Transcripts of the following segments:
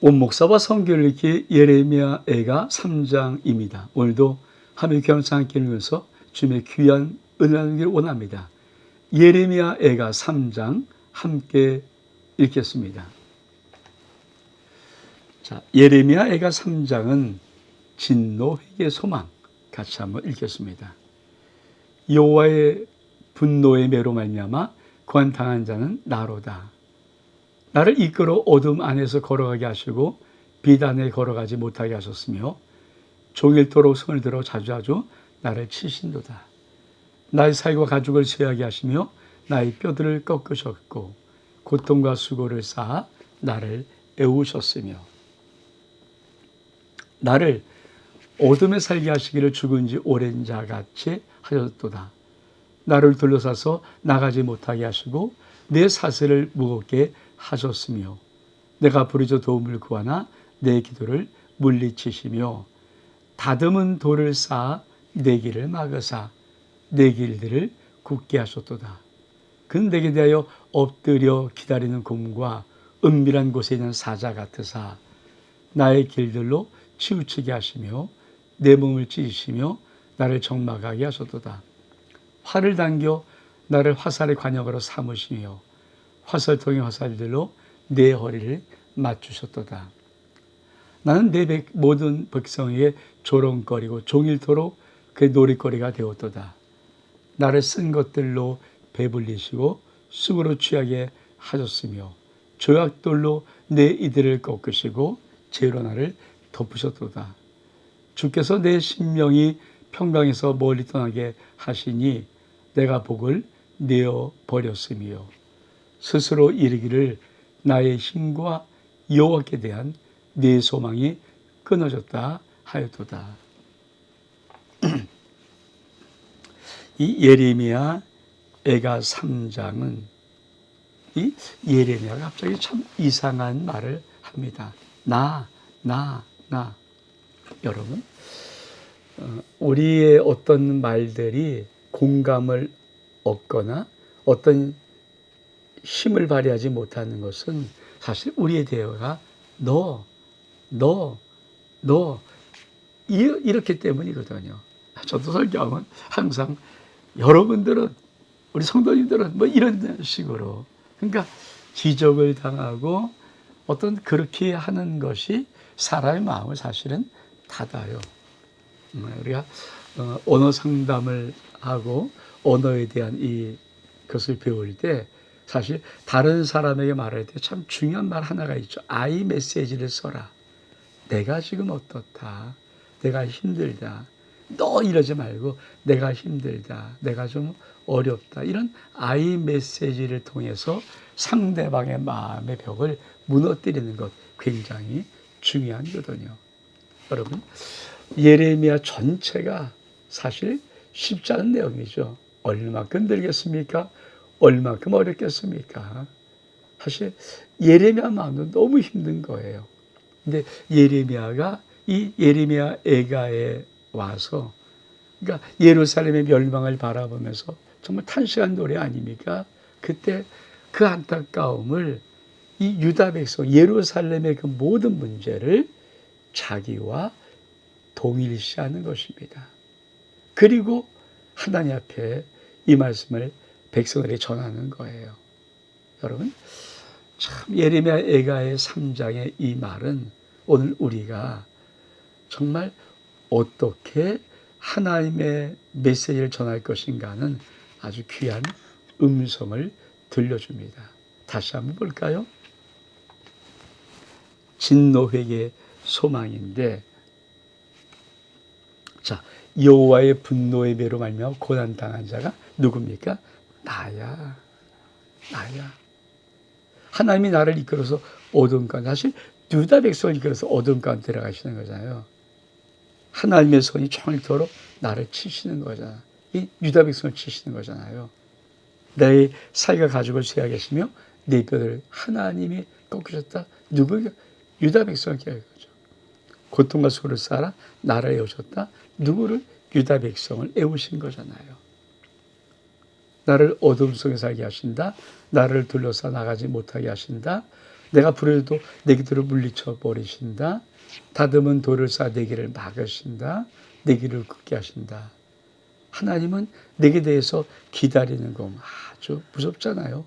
원목사와 성경을 읽기 예레미야 애가 3장입니다. 오늘도 하나님의 귀한 함께 읽으면서 주님의 귀한 은혜를 나누기를 원합니다. 예레미야 애가 3장 함께 읽겠습니다. 자, 예레미야 애가 3장은 진노, 회개, 소망 같이 한번 읽겠습니다. 여호와의 분노의 매로 말미암아 고난당한 자는 나로다. 나를 이끌어 어둠 안에서 걸어가게 하시고 빛 안에 걸어가지 못하게 하셨으며 종일토록 손을 들어 자주자주 나를 치신도다. 나의 살과 가죽을 쇠하게 하시며 나의 뼈들을 꺾으셨고 고통과 수고를 쌓아 나를 애우셨으며 나를 어둠에 살게 하시기를 죽은 지 오랜 자같이 하셨도다. 나를 둘러싸서 나가지 못하게 하시고 내 사슬을 무겁게 하셨으며 내가 부르짖어 도움을 구하나 내 기도를 물리치시며 다듬은 돌을 쌓아 내 길을 막으사 내 길들을 굳게 하셨도다. 그는 내게 대하여 엎드려 기다리는 곰과 은밀한 곳에 있는 사자 같으사 나의 길들로 치우치게 하시며 내 몸을 찢으시며 나를 적막하게 하셨도다. 활을 당겨 나를 화살의 관역으로 삼으시며 화살통의 화살들로 내 허리를 맞추셨도다. 나는 내 모든 백성에게 조롱거리고 종일토록 그 놀이거리가 되었도다. 나를 쓴 것들로 배불리시고 쑥으로 취하게 하셨으며 조약돌로 내 이들을 꺾으시고 재로 나를 덮으셨도다. 주께서 내 심령이 평강에서 멀리 떠나게 하시니 내가 복을 내어 버렸으며 스스로 이르기를 나의 힘과 여호와께 대한 내 소망이 끊어졌다 하였도다. 이 예레미야 애가 3장은 이 예레미야가 갑자기 참 이상한 말을 합니다. 나. 여러분, 우리의 어떤 말들이 공감을 얻거나 어떤 힘을 발휘하지 못하는 것은 사실 우리의 대화가 너 이렇기 때문이거든요. 저도 설교하면 항상 여러분들은 우리 성도님들은 뭐 이런 식으로 그러니까 지적을 당하고 어떤 그렇게 하는 것이 사람의 마음을 사실은 닫아요. 우리가 언어 상담을 하고 언어에 대한 이것을 배울 때 사실 다른 사람에게 말할 때 참 중요한 말 하나가 있죠. I 메시지를 써라. 내가 지금 어떻다. 내가 힘들다. 너 이러지 말고 내가 힘들다. 내가 좀 어렵다. 이런 I 메시지를 통해서 상대방의 마음의 벽을 무너뜨리는 것 굉장히 중요한 거거든요. 여러분, 예레미야 전체가 사실 쉽지 않은 내용이죠. 얼마큼 들겠습니까? 얼마큼 어렵겠습니까? 사실 예레미야 마음도 너무 힘든 거예요. 근데 예레미야가 이 예레미야 애가에 와서 그러니까 예루살렘의 멸망을 바라보면서 정말 탄식한 노래 아닙니까? 그때 그 안타까움을 이 유다 백성 예루살렘의 그 모든 문제를 자기와 동일시하는 것입니다. 그리고 하나님 앞에 이 말씀을 백성들에게 전하는 거예요. 여러분, 참 예레미야 애가의 3장의 이 말은 오늘 우리가 정말 어떻게 하나님의 메시지를 전할 것인가는 아주 귀한 음성을 들려줍니다. 다시 한번 볼까요? 진노, 회개, 소망인데 자, 여호와의 분노의 매로 말미암아 고난당한 자가 누굽니까? 나야. 하나님이 나를 이끌어서 어둠 가운데 사실 유다 백성을 이끌어서 어둠 가운데 들어가시는 거잖아요. 하나님의 손이 총일토록 나를 치시는 거잖아요. 이 유다 백성을 치시는 거잖아요. 내 살과 가죽을 쇠하게 하시며 내 뼈를 하나님이 꺾으셨다. 누구에게? 유다 백성에게 거죠. 고통과 수고를 쌓아 나를 애우셨다. 누구를? 유다 백성을 애우신 거잖아요. 나를 어둠 속에 살게 하신다. 나를 둘러싸 나가지 못하게 하신다. 내가 부르짖어도 내 기도를 물리쳐 버리신다. 다듬은 돌을 쌓아 내 길을 막으신다. 내 길을 굽게 하신다. 하나님은 내게 대해서 기다리는 거 아주 무섭잖아요.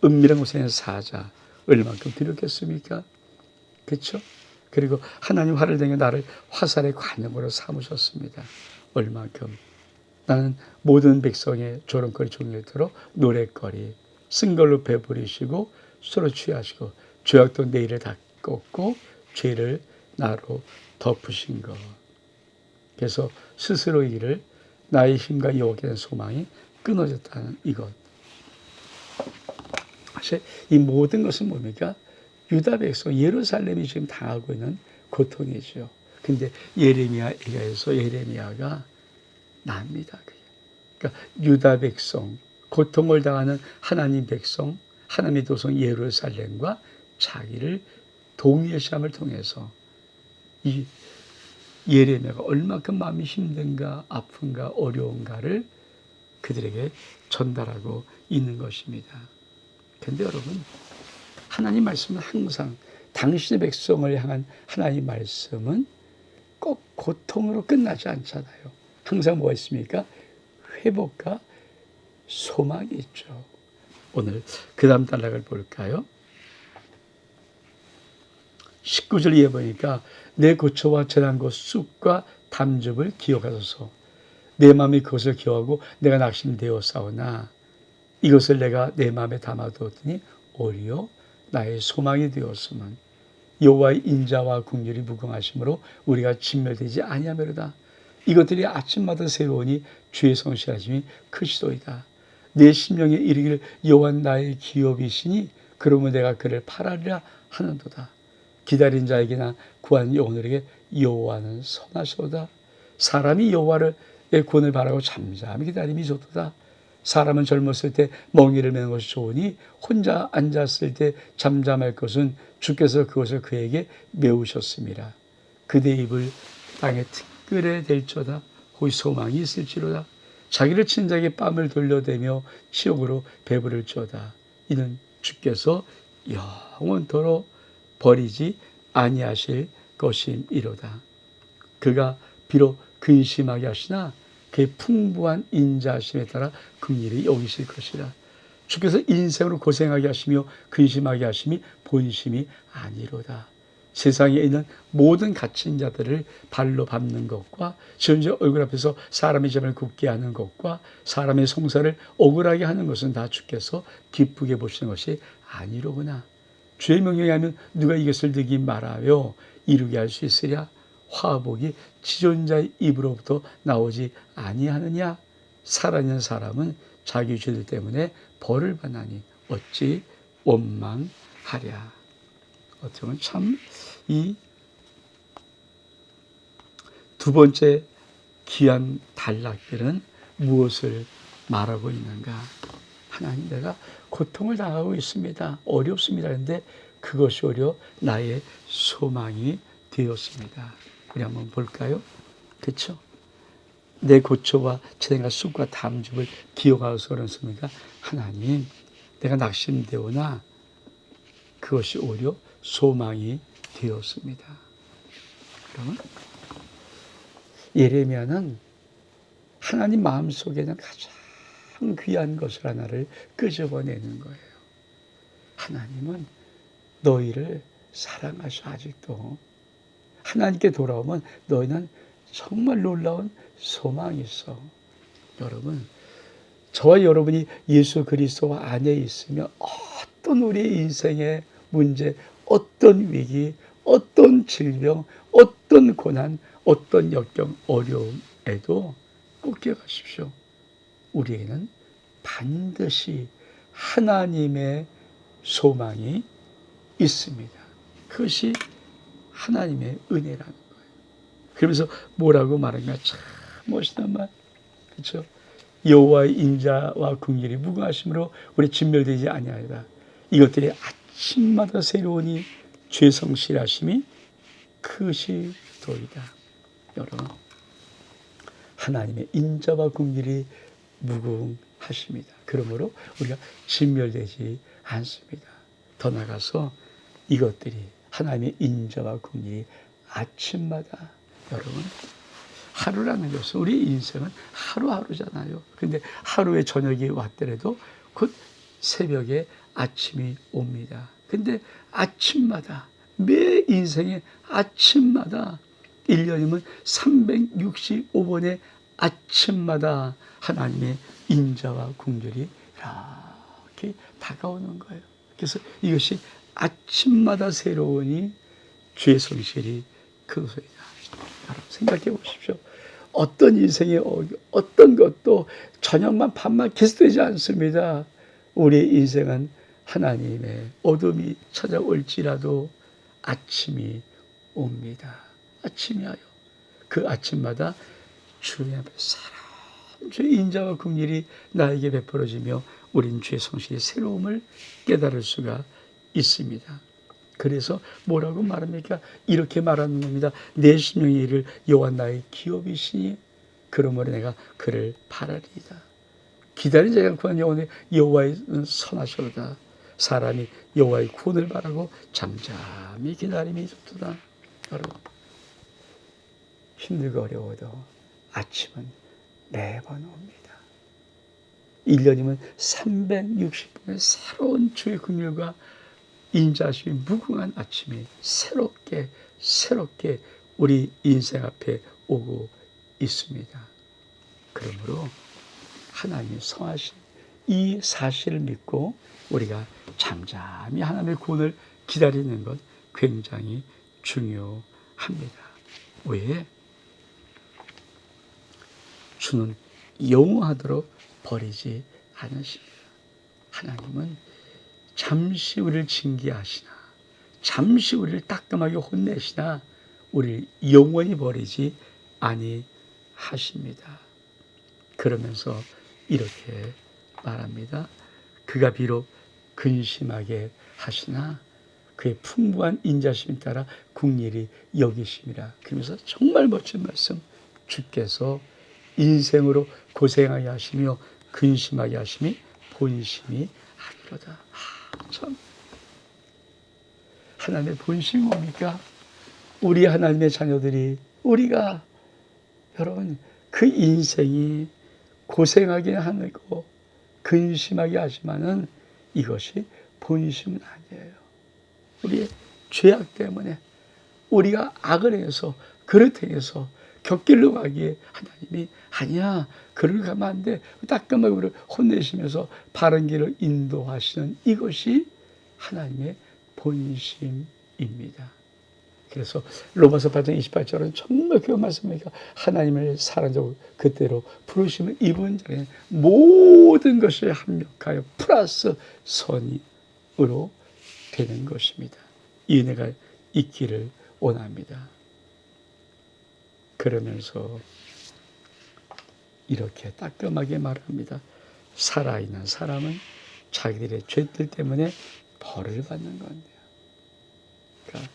은밀한 곳에 사자 얼만큼 두렵겠습니까? 그렇죠? 그리고 하나님 화를 내며 나를 화살의 관용으로 삼으셨습니다. 얼만큼 나는 모든 백성의 조롱거리 종일토록 노랫거리 쓴 걸로 배부리시고 서로 취하시고 죄악도 내일을 닦았고 죄를 나로 덮으신 것. 그래서 스스로 이를 나의 힘과 여호와께 대한 소망이 끊어졌다는 이것. 사실 이 모든 것은 뭡니까? 유다 백성 예루살렘이 지금 당하고 있는 고통이죠. 근데 예레미야에서 예레미야가 납니다. 그러니까 유다 백성, 고통을 당하는 하나님 백성, 하나님의 도성 예루살렘과 자기를 동일시함을 통해서 이 예레미야가 얼마큼 마음이 힘든가, 아픈가, 어려운가를 그들에게 전달하고 있는 것입니다. 그런데 여러분, 하나님 말씀은 항상 당신의 백성을 향한 하나님 말씀은 꼭 고통으로 끝나지 않잖아요. 항상 뭐가 있습니까? 회복과 소망이 있죠. 오늘 그 다음 단락을 볼까요? 19절 이해 보니까 내 고초와 전한 곳 쑥과 담즙을 기억하소서. 내 마음이 그것을 기억하고 내가 낙심되었사오나 이것을 내가 내 마음에 담아두었더니 오히려 나의 소망이 되었으면 여호와의 인자와 긍휼이 무궁하심으로 우리가 진멸되지 아니하며로다. 이것들이 아침마다 새로우니 주의 성실하심이 크시도이다. 내 심령에 이르기를 여호와는 나의 기업이시니 그러면 내가 그를 팔아리라 하는도다. 기다린 자에게나 구한 영혼들에게 여호와는 선하시도다. 사람이 여호와의 구원을 바라고 잠잠히 기다림이 좋도다. 사람은 젊었을 때 멍에를 매는 것이 좋으니 혼자 앉았을 때 잠잠할 것은 주께서 그것을 그에게 메우셨습니다. 그대 입을 땅에 티끌에 댈지어다. 혹시 소망이 있을지로다. 자기를 친 자에게 뺨을 돌려대며 치욕으로 배부를지어다. 이는 주께서 영원토록 버리지 아니하실 것임이로다. 그가 비록 근심하게 하시나 그의 풍부한 인자하심에 따라 긍휼히 여기실 것이라. 주께서 인생으로 고생하게 하시며 근심하게 하심이 본심이 아니로다. 세상에 있는 모든 갇힌 자들을 발로 밟는 것과 전제 얼굴 앞에서 사람의 점을 굳게 하는 것과 사람의 송사를 억울하게 하는 것은 다 주께서 기쁘게 보시는 것이 아니로구나. 주의 명령에 하면 누가 이것을 득이 말하여 이루게 할 수 있으랴. 화복이 지존자의 입으로부터 나오지 아니하느냐. 살아있는 사람은 자기 죄들 때문에 벌을 받나니 어찌 원망하랴. 어떻게 보면 참 이 두 번째 귀한 단락들은 무엇을 말하고 있는가? 하나님, 내가 고통을 당하고 있습니다. 어렵습니다. 그런데 그것이 오히려 나의 소망이 되었습니다. 우리 한번 볼까요? 그렇죠? 내 고초와 재난과 쑥과 담즙을 기억하소서 그랬습니까? 하나님, 내가 낙심되오나 그것이 오히려 소망이 되었습니다. 그러면 예레미야는 하나님 마음속에는 가장 귀한 것을 하나를 끄집어내는 거예요. 하나님은 너희를 사랑하셔. 아직도 하나님께 돌아오면 너희는 정말 놀라운 소망이 있어. 여러분, 저와 여러분이 예수 그리스도 안에 있으면 어떤 우리의 인생의 문제, 어떤 위기, 어떤 질병, 어떤 고난, 어떤 역경, 어려움에도 꼭 기억하십시오. 우리에게는 반드시 하나님의 소망이 있습니다. 그것이 하나님의 은혜라는 거예요. 그러면서 뭐라고 말하는가? 참 멋있는 말. 그렇죠? 여호와의 인자와 긍휼이 무궁하심으로 우리 진멸되지 아니하리라. 이것들이 아침마다 새로우니 죄 성실하심이 크시도이다. 여러분, 하나님의 인자와 긍휼이 무궁하십니다. 그러므로 우리가 진멸되지 않습니다. 더 나아가서 이것들이 하나님의 인자와 긍휼이 아침마다, 여러분, 하루라는 것은 우리 인생은 하루하루잖아요. 근데 하루에 저녁이 왔더라도 곧 새벽에 아침이 옵니다. 근데 아침마다, 매 인생의 아침마다, 1년이면 365번의 아침마다 하나님의 인자와 긍휼이 이렇게 다가오는 거예요. 그래서 이것이 아침마다 새로우니 주의 성실이 그것이다. 여러분 생각해 보십시오. 어떤 인생의 어떤 것도 저녁만 밤만 계속되지 않습니다. 우리의 인생은 하나님의 어둠이 찾아올지라도 아침이 옵니다. 아침이 와요. 그 아침마다 주의 앞에 사랑, 주의 인자와 긍휼이 나에게 베풀어지며 우린 주의 성실의 새로움을 깨달을 수가 있습니다. 그래서 뭐라고 말합니까? 이렇게 말하는 겁니다. 내 심령의 일을 여호와 나의 기업이시니 그러므로 내가 그를 바라리이다. 기다린 자가 구한 여호와의 선하시로다. 사람이 여호와의 구원을 바라고 잠잠히 기다림이 좋도다. 여러분, 힘들고 어려워도 아침은 매번 옵니다. 1년이면 360분의 새로운 주의 긍휼과 인자하심이 무궁한 아침이 새롭게 우리 인생 앞에 오고 있습니다. 그러므로 하나님이 성하신 이 사실을 믿고 우리가 잠잠히 하나님의 구원을 기다리는 것 굉장히 중요합니다. 왜? 주는 영원하도록 버리지 않으십니다. 하나님은 잠시 우리를 징계하시나, 잠시 우리를 따끔하게 혼내시나 우리를 영원히 버리지 아니하십니다. 그러면서 이렇게 말합니다. 그가 비록 근심하게 하시나 그의 풍부한 인자심에 따라 긍휼히 여기심이라. 그러면서 정말 멋진 말씀, 주께서 인생으로 고생하게 하시며 근심하게 하심이 본심이 아니로다. 참, 하나님의 본심이 뭡니까? 우리 하나님의 자녀들이, 우리가, 여러분, 그 인생이 고생하게 하고 근심하게 하지만은 이것이 본심은 아니에요. 우리의 죄악 때문에 우리가 악을 해서, 그릇 행해서 곁길로 가기에 하나님이 아니야, 그를 가면 안 돼, 따끔하게 우리를 혼내시면서 바른 길을 인도하시는 이것이 하나님의 본심입니다. 그래서 로마서 8장 28절은 정말 그 말씀이니까 하나님을 사랑하고 그때로 부르심을 입은 자에게 모든 것이 합력하여 플러스 선으로 되는 것입니다. 이 은혜가 있기를 원합니다. 그러면서 이렇게 따끔하게 말합니다. 살아있는 사람은 자기들의 죄들 때문에 벌을 받는 건데요. 그러니까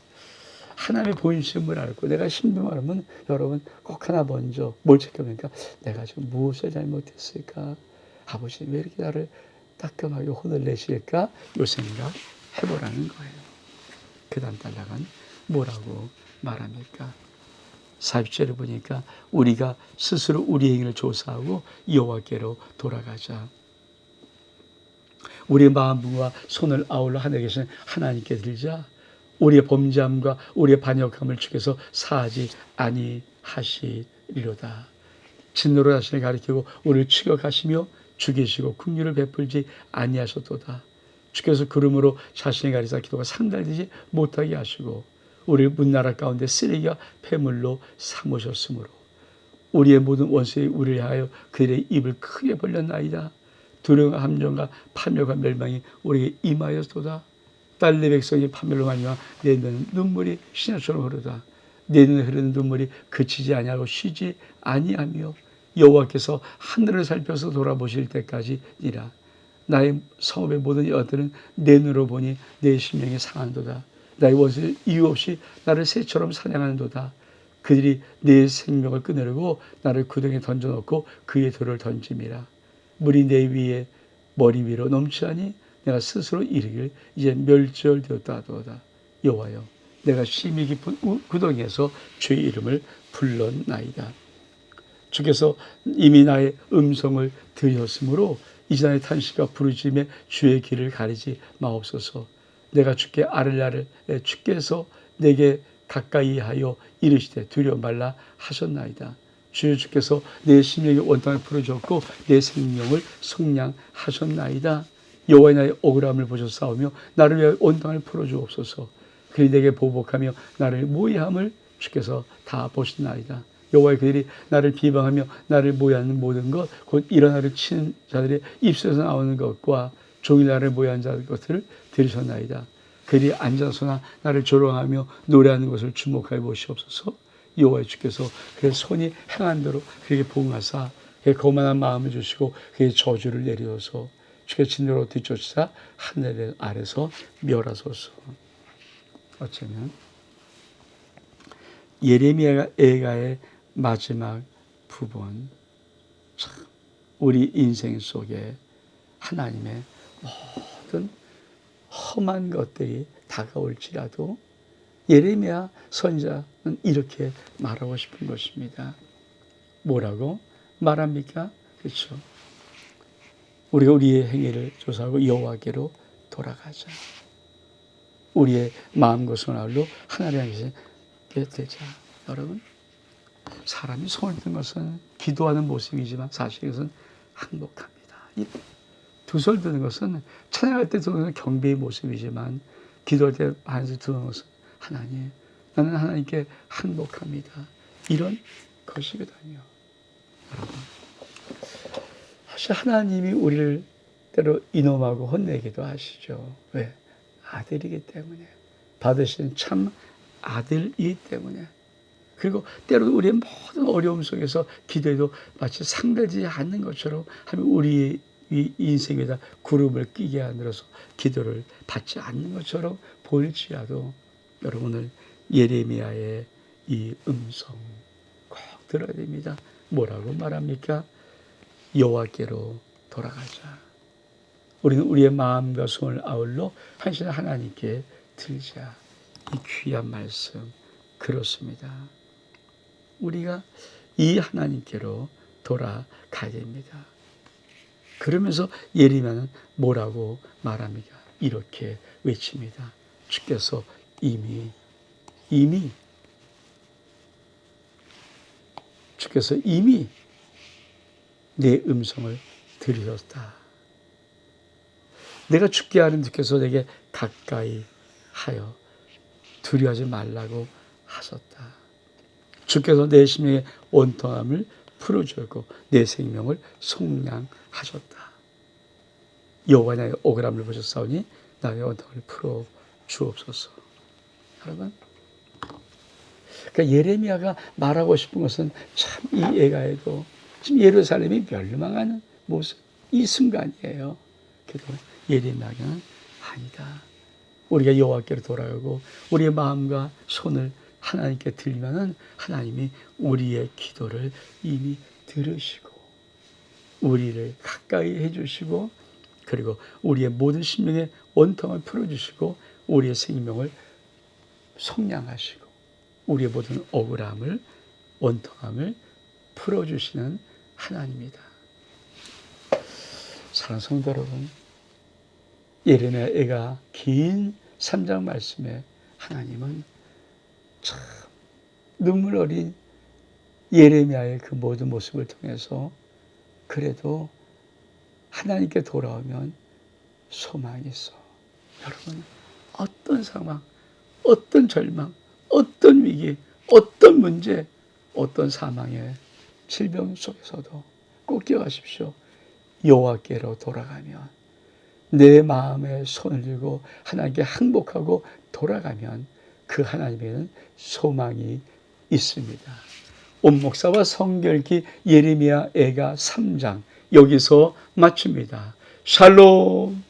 하나님의 본심을 알고 내가 신빙하면 여러분 꼭 하나 먼저 뭘 체크합니까? 내가 지금 무엇을 잘못했을까? 아버지 왜 이렇게 나를 따끔하게 혼을 내실까? 요 생각 해보라는 거예요. 그 다음 단락은 뭐라고 말합니까? 40절을 보니까 우리가 스스로 우리 행위를 조사하고 여호와께로 돌아가자. 우리의 마음과 손을 아울러 하늘에 계신 하나님께 드리자. 우리의 범죄함과 우리의 반역함을 주께서 사하지 아니하시리로다. 진노로 자신을 가리키고 우리를 추격하시며 죽이시고 긍휼을 베풀지 아니하셨도다. 주께서 그러므로 자신의 가리사 기도가 상달되지 못하게 하시고 우리를 문나라 가운데 쓰레기와 폐물로 삼으셨으므로 우리의 모든 원수의 우리를 하여 그들의 입을 크게 벌렸나이다. 두려움과 함정과 파멸과 멸망이 우리에게 임하였도다. 딸 내 백성이 파멸로 말미암아 내 눈물이 신화처럼 흐르다. 내 눈에 흐르는 눈물이 그치지 아니하고 쉬지 아니하며 여호와께서 하늘을 살펴서 돌아보실 때까지니라. 나의 성읍의 모든 여들은 내 눈으로 보니 내 심령이 상한도다. 나의 원수는 이유 없이 나를 새처럼 사냥하는도다. 그들이 내 생명을 끊으려고 나를 구덩이에 던져놓고 그의 돌을 던짐이라. 물이 내 위에 머리 위로 넘치하니 내가 스스로 이르기를 이제 멸절되었다 하도다. 여호와여 내가 심히 깊은 구덩이에서 주의 이름을 불렀나이다. 주께서 이미 나의 음성을 들으셨으므로 이제 나의 탄식과 부르짖음에 주의 길을 가리지 마옵소서. 내가 주께 아뢰ля를 주께서 내게 가까이 하여 이르시되 두려워 말라 하셨나이다. 주께서 내 심령의 원통을 풀어주었고 내 생명을 속량하셨나이다. 여호와의 나의 억울함을 보셨사오며 나를 위하여 원통을 풀어주옵소서. 그들이 내게 보복하며 나를 모의함을 주께서 다 보셨나이다. 여호와의 그들이 나를 비방하며 나를 모의하는 모든 것 곧 일어나를 치는 자들의 입술에서 나오는 것과 종일 나를 모의하는 자들 것들을 들으셨나이다. 그들이 앉아서나 나를 조롱하며 노래하는 것을 주목하여 보시옵소서. 여호와의 주께서 그의 손이 행한 대로 그에게 보응하사 그의 거만한 마음을 주시고 그의 저주를 내리소서. 주의 진노로 뒤쫓으사 하늘 아래서 멸하소서. 어쩌면 예레미야의 마지막 부분, 참 우리 인생 속에 하나님의 모든 험한 것들이 다가올지라도 예레미야 선지자는 이렇게 말하고 싶은 것입니다. 뭐라고 말합니까? 그렇죠. 우리가 우리의 행위를 조사하고 여호와께로 돌아가자. 우리의 마음과 손으로 하나님 앞에 되자. 여러분, 사람이 손을 든 것은 기도하는 모습이지만 사실 이것은 행복합니다. 두 손을 드는 것은 찬양할 때 드는 경배의 모습이지만 기도할 때 한손 드는 것은 하나님, 나는 하나님께 행복합니다. 이런 것이거든요. 여러분, 사실 하나님이 우리를 때로 이놈하고 혼내기도 하시죠. 왜? 아들이기 때문에. 받으신 참 아들이기 때문에. 그리고 때로 우리의 모든 어려움 속에서 기도해도 마치 상대되지 않는 것처럼 하면 우리의 이 인생에다 구름을 끼게 하늘어서 기도를 받지 않는 것처럼 보일지라도 여러분을 예레미야의 이 음성 꼭 들어야 됩니다. 뭐라고 말합니까? 여호와께로 돌아가자. 우리는 우리의 마음과 손을 아울러 한신 하나님께 드리자. 이 귀한 말씀 그렇습니다. 우리가 이 하나님께로 돌아가야 됩니다. 그러면서 예레미야는 뭐라고 말합니까? 이렇게 외칩니다. 주께서 주께서 이미 내 음성을 들으셨다. 내가 죽게 하는 주께서 내게 가까이 하여 두려워하지 말라고 하셨다. 주께서 내 심령의 원통함을 풀어주었고 내 생명을 속량하셨다. 여호와 나의 억울함을 보셨사오니 나의 원통을 풀어 주옵소서. 여러분, 그러니까 예레미야가 말하고 싶은 것은 참 이 애가에도 지금 예루살렘이 멸망하는 모습, 이 순간이에요. 그래도 예레미야는 아니다. 우리가 여호와께로 돌아가고 우리의 마음과 손을 하나님께 들리면은 하나님이 우리의 기도를 이미 들으시고 우리를 가까이 해주시고 그리고 우리의 모든 심령의 원통을 풀어주시고 우리의 생명을 속량하시고 우리의 모든 억울함을 원통함을 풀어주시는 하나님이다. 사랑하는 성도 여러분, 예레미야가 긴 3장 말씀에 하나님은 참 눈물 어린 예레미야의 그 모든 모습을 통해서 그래도 하나님께 돌아오면 소망이 있어. 여러분, 어떤 상황, 어떤 절망, 어떤 위기, 어떤 문제, 어떤 사망의 질병 속에서도 꼭 기억하십시오. 여호와께로 돌아가면 내 마음에 손을 들고 하나님께 항복하고 돌아가면 그 하나님에는 소망이 있습니다. 온 목사와 성결기 예레미야 애가 3장 여기서 마칩니다. 샬롬.